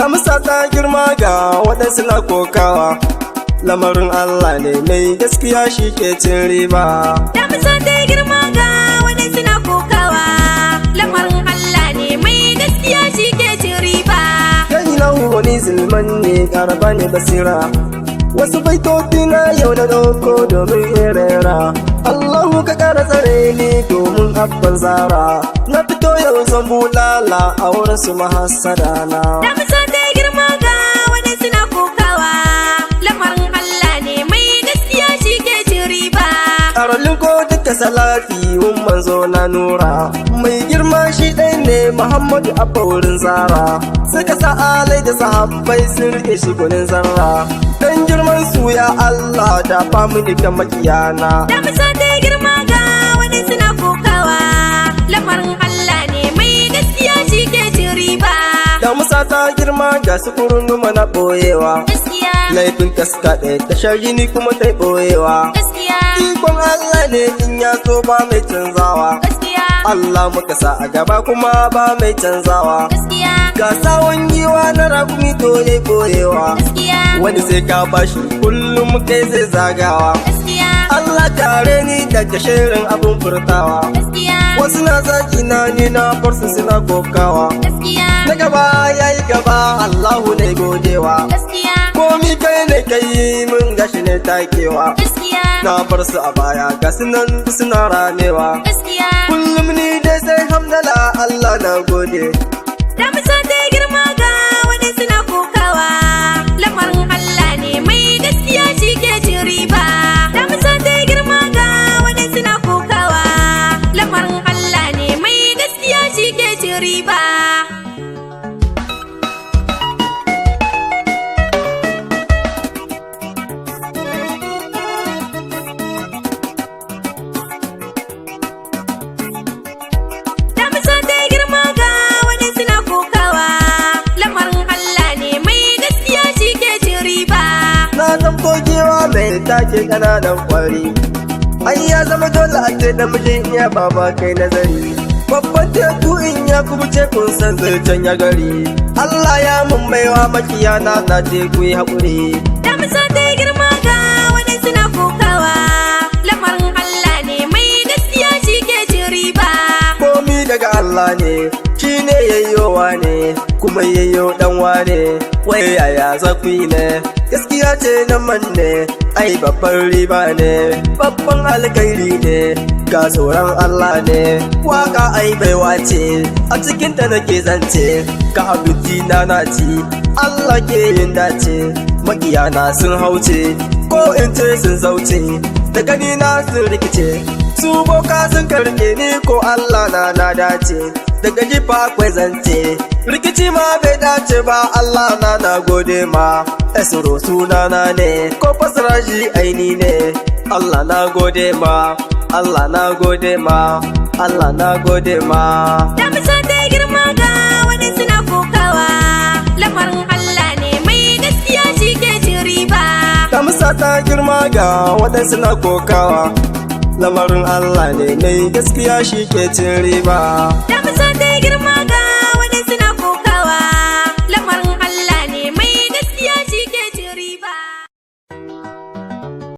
Damisa ta girma ga waɗansu na kokawa, lamarin Allah ne mai gaskiya shi ke cin riba. Damisa ta girma ga waɗansu na kokawa, lamarin Allah ne mai gaskiya shi ke cin riba. Kai lahu wani zulman ne ƙaraba ne basira, wasu baitoti na yau na ɗauko domin rera. Allahu ka ƙara tsare ni domin abban zara, na fito yau zan bulala a wurin su mahassada na. Damisa ta girma ga waɗansu na kokawa, lamarin Allah ne mai gaskiya shi ke cin riba. Ƙararrun ko duka salati wun manzo na nura, mai girma shi ɗai ne Muhammadu abba wurin zara, suka sa alai da sahabbai sun rike shi gunin zarra. Dan girman su ya Allah da famili kan makiyana. Damisa ta girma ga waɗansu na kokawa, lamarin Allah ne mai gaskiya shi ke cin riba. Damisa ta girma ga su kurunuma na ɓoyewa, Gaskiya, laifin kaska ɗaya ta shagini kuma ta ɓoyewa. gaskiya, Ikon Allah ne in ya so ba mai canzawa, gaskiya, Allah muka sa a gaba kuma ba mai canzawa. gaskiya, Ga sawon giwa na rakumi to ya ɓoyewa, gaskiya, wani sai ka bashi kullum kai zai zagawa. gaskiya, Allah kare ni daga shirin abin furtawa, gaskiya, wasu na zaki na ni na farsu suna kokawa. gaskiya, Na gaba ya yi gaba Allahu ne godewa, gaskiya, komi kai ne kai mun gashi ne takewa. gaskiya, Na bar su a baya ga sunan suna ramewa, gaskiya. kullum ni dai sai hamdala Allah na gode. Damisa ta girma ga waɗansu na kokawa, lamarin Allah ne mai gaskiya shi ke cin riba. Damisa ta girma ga waɗansu na kokawa, lamarin Allah ne mai gaskiya shi ke cin riba. Damisa ta girma ga waɗansu na kokawa, lamarin Allah ne mai gaskiya shi ke cin riba. Na san kogewa mai take ƙananan kwari, ai ya zama dole a ce namijin iya baba kai nazari. Babban teku in ya kubuce kun san zancen ya gari, Allah ya mun baiwa makiyana na teku yi haƙuri. Damisa ta girma ga waɗansu na kokawa, lamarin Allah ne mai gaskiya shi ke cin riba. Komi daga Allah ne, shi ne yayyowa ne, kuma yayyo ɗanwa ne, wai yaya zafi ne, gaskiya ce na manne, ai babban riba ne, babban alkairi ne, ga tsoron Allah ne, waka ai baiwa ce, a cikinta nake zance, ka abinci na naci, Allah ke yin dace, makiyana sun hauce, ko in ce sun zauce, da gani na sun rikice. Su boka sun karke ni ko Allah na dace, daga jifa akwai zance, rikici ma bai dace ba Allah na gode ma, esoro sunana ne, ko fasara shi aini ne, Allah na gode ma, Allah na gode ma, Allah na gode ma. Damisa ta girma ga waɗansu na kokawa, lamarin Allah ne mai gaskiya shi ke cin riba. Damisa ta girma ga waɗansu na kokawa, lamarin Allah ne mai gaskiya shi ke cin riba. Damisa ta